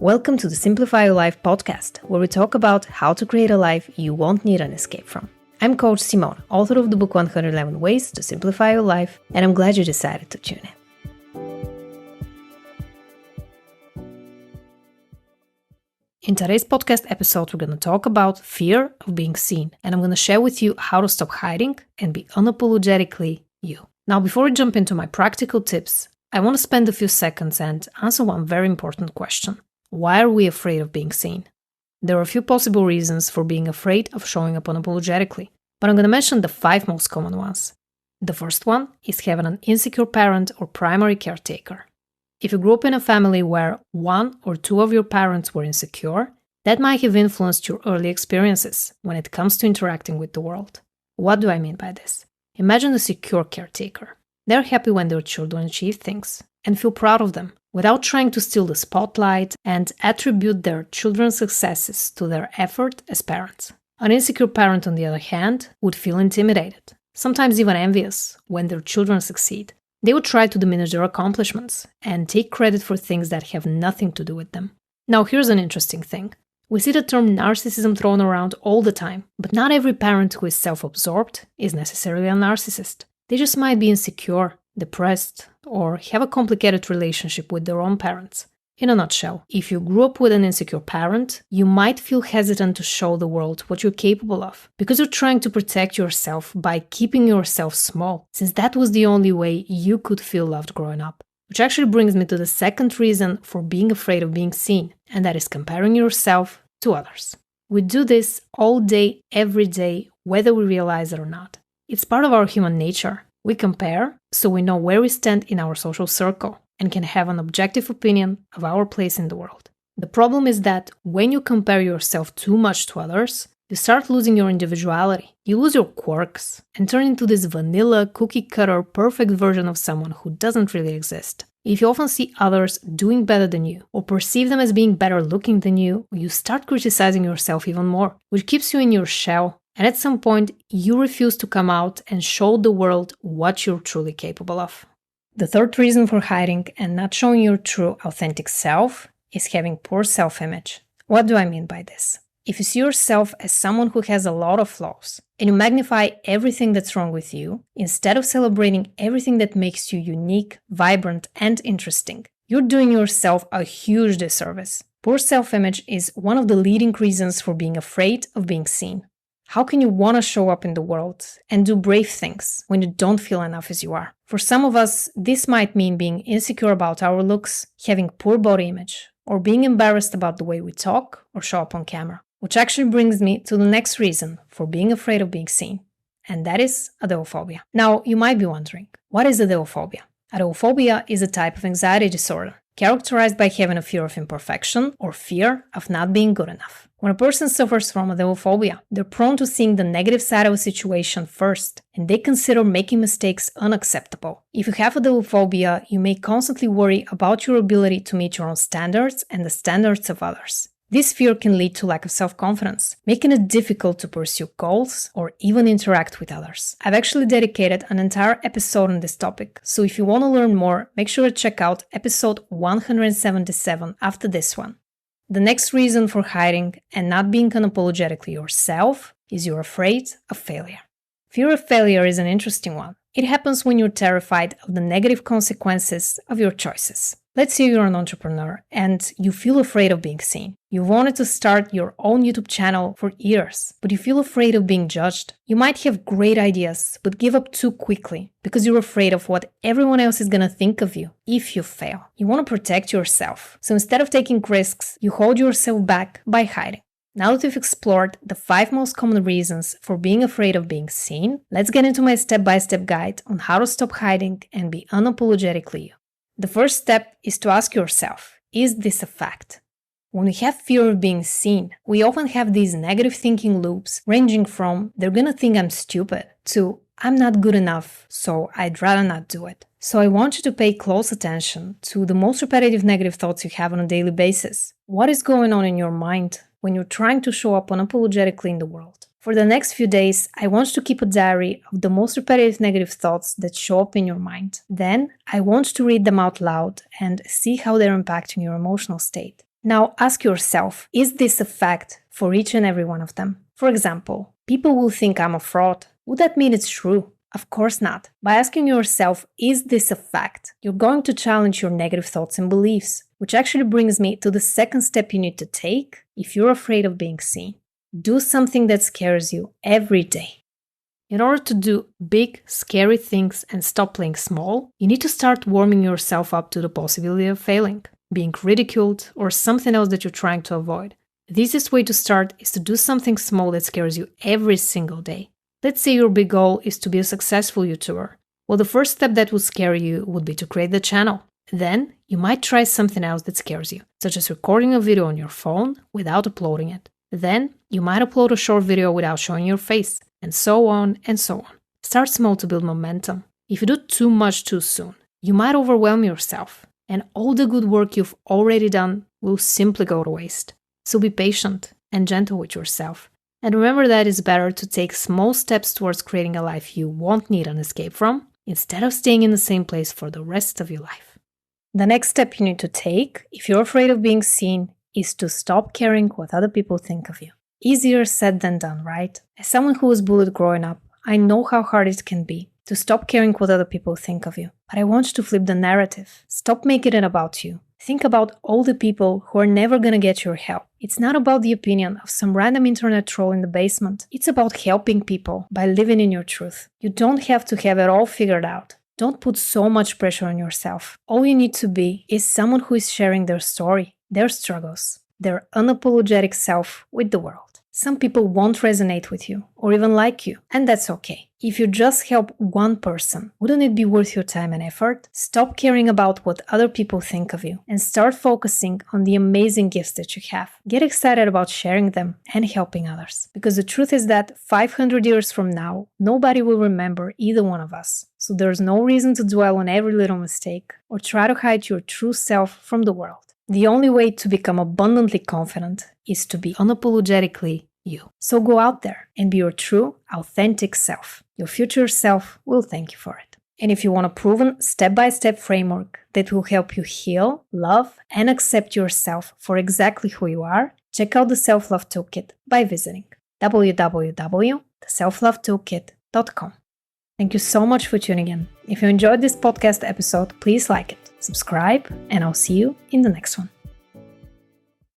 Welcome to the Simplify Your Life podcast, where we talk about how to create a life you won't need an escape from. I'm Coach Simone, author of the book 111 Ways to Simplify Your Life, and I'm glad you decided to tune in. In today's podcast episode, we're going to talk about fear of being seen, and I'm going to share with you how to stop hiding and be unapologetically you. Now, before we jump into my practical tips, I want to spend a few seconds and answer one very important question. Why are we afraid of being seen? There are a few possible reasons for being afraid of showing up unapologetically, but I'm going to mention the 5 most common ones. The first one is having an insecure parent or primary caretaker. If you grew up in a family where one or two of your parents were insecure, that might have influenced your early experiences when it comes to interacting with the world. What do I mean by this? Imagine a secure caretaker. They're happy when their children achieve things and feel proud of them, without trying to steal the spotlight and attribute their children's successes to their effort as parents. An insecure parent, on the other hand, would feel intimidated, sometimes even envious, when their children succeed. They would try to diminish their accomplishments and take credit for things that have nothing to do with them. Now, here's an interesting thing. We see the term narcissism thrown around all the time, but not every parent who is self-absorbed is necessarily a narcissist. They just might be insecure, depressed, or have a complicated relationship with their own parents. In a nutshell, if you grew up with an insecure parent, you might feel hesitant to show the world what you're capable of, because you're trying to protect yourself by keeping yourself small, since that was the only way you could feel loved growing up. Which actually brings me to the second reason for being afraid of being seen, and that is comparing yourself to others. We do this all day, every day, whether we realize it or not. It's part of our human nature. We compare so we know where we stand in our social circle and can have an objective opinion of our place in the world. The problem is that when you compare yourself too much to others, you start losing your individuality. You lose your quirks and turn into this vanilla, cookie-cutter, perfect version of someone who doesn't really exist. If you often see others doing better than you or perceive them as being better looking than you start criticizing yourself even more, which keeps you in your shell. And at some point, you refuse to come out and show the world what you're truly capable of. The third reason for hiding and not showing your true, authentic self is having poor self-image. What do I mean by this? If you see yourself as someone who has a lot of flaws, and you magnify everything that's wrong with you, instead of celebrating everything that makes you unique, vibrant, and interesting, you're doing yourself a huge disservice. Poor self-image is one of the leading reasons for being afraid of being seen. How can you want to show up in the world and do brave things when you don't feel enough as you are? For some of us, this might mean being insecure about our looks, having poor body image, or being embarrassed about the way we talk or show up on camera. Which actually brings me to the next reason for being afraid of being seen, and that is adeophobia. Now, you might be wondering, what is adeophobia? Adeophobia is a type of anxiety disorder characterized by having a fear of imperfection or fear of not being good enough. When a person suffers from adeophobia, they're prone to seeing the negative side of a situation first, and they consider making mistakes unacceptable. If you have adeophobia, you may constantly worry about your ability to meet your own standards and the standards of others. This fear can lead to lack of self-confidence, making it difficult to pursue goals or even interact with others. I've actually dedicated an entire episode on this topic, so if you want to learn more, make sure to check out episode 177 after this one. The next reason for hiding and not being unapologetically yourself is you're afraid of failure. Fear of failure is an interesting one. It happens when you're terrified of the negative consequences of your choices. Let's say you're an entrepreneur and you feel afraid of being seen. You've wanted to start your own YouTube channel for years, but you feel afraid of being judged. You might have great ideas, but give up too quickly because you're afraid of what everyone else is going to think of you if you fail. You want to protect yourself. So instead of taking risks, you hold yourself back by hiding. Now that we've explored the 5 most common reasons for being afraid of being seen, let's get into my step-by-step guide on how to stop hiding and be unapologetically you. The first step is to ask yourself, is this a fact? When we have fear of being seen, we often have these negative thinking loops ranging from, they're gonna think I'm stupid, to, I'm not good enough, so I'd rather not do it. So I want you to pay close attention to the most repetitive negative thoughts you have on a daily basis. What is going on in your mind when you're trying to show up unapologetically in the world? For the next few days, I want you to keep a diary of the most repetitive negative thoughts that show up in your mind. Then, I want you to read them out loud and see how they're impacting your emotional state. Now ask yourself, is this a fact for each and every one of them? For example, people will think I'm a fraud. Would that mean it's true? Of course not. By asking yourself, is this a fact? You're going to challenge your negative thoughts and beliefs, which actually brings me to the second step you need to take if you're afraid of being seen. Do something that scares you every day. In order to do big, scary things and stop playing small, you need to start warming yourself up to the possibility of failing, being ridiculed, or something else that you're trying to avoid. The easiest way to start is to do something small that scares you every single day. Let's say your big goal is to be a successful YouTuber. Well, the first step that would scare you would be to create the channel. Then, you might try something else that scares you, such as recording a video on your phone without uploading it. Then, you might upload a short video without showing your face, and so on and so on. Start small to build momentum. If you do too much too soon, you might overwhelm yourself, and all the good work you've already done will simply go to waste. So be patient and gentle with yourself. And remember that it's better to take small steps towards creating a life you won't need an escape from, instead of staying in the same place for the rest of your life. The next step you need to take, if you're afraid of being seen, is to stop caring what other people think of you. Easier said than done, right? As someone who was bullied growing up, I know how hard it can be to stop caring what other people think of you. But I want you to flip the narrative. Stop making it about you. Think about all the people who are never gonna get your help. It's not about the opinion of some random internet troll in the basement. It's about helping people by living in your truth. You don't have to have it all figured out. Don't put so much pressure on yourself. All you need to be is someone who is sharing their story, their struggles, their unapologetic self with the world. Some people won't resonate with you or even like you, and that's okay. If you just help one person, wouldn't it be worth your time and effort? Stop caring about what other people think of you and start focusing on the amazing gifts that you have. Get excited about sharing them and helping others. Because the truth is that 500 years from now, nobody will remember either one of us. So there's no reason to dwell on every little mistake or try to hide your true self from the world. The only way to become abundantly confident is to be unapologetically you. So go out there and be your true, authentic self. Your future self will thank you for it. And if you want a proven step-by-step framework that will help you heal, love, and accept yourself for exactly who you are, check out the Self-Love Toolkit by visiting www.theselflovetoolkit.com. Thank you so much for tuning in. If you enjoyed this podcast episode, please like it, subscribe, and I'll see you in the next one.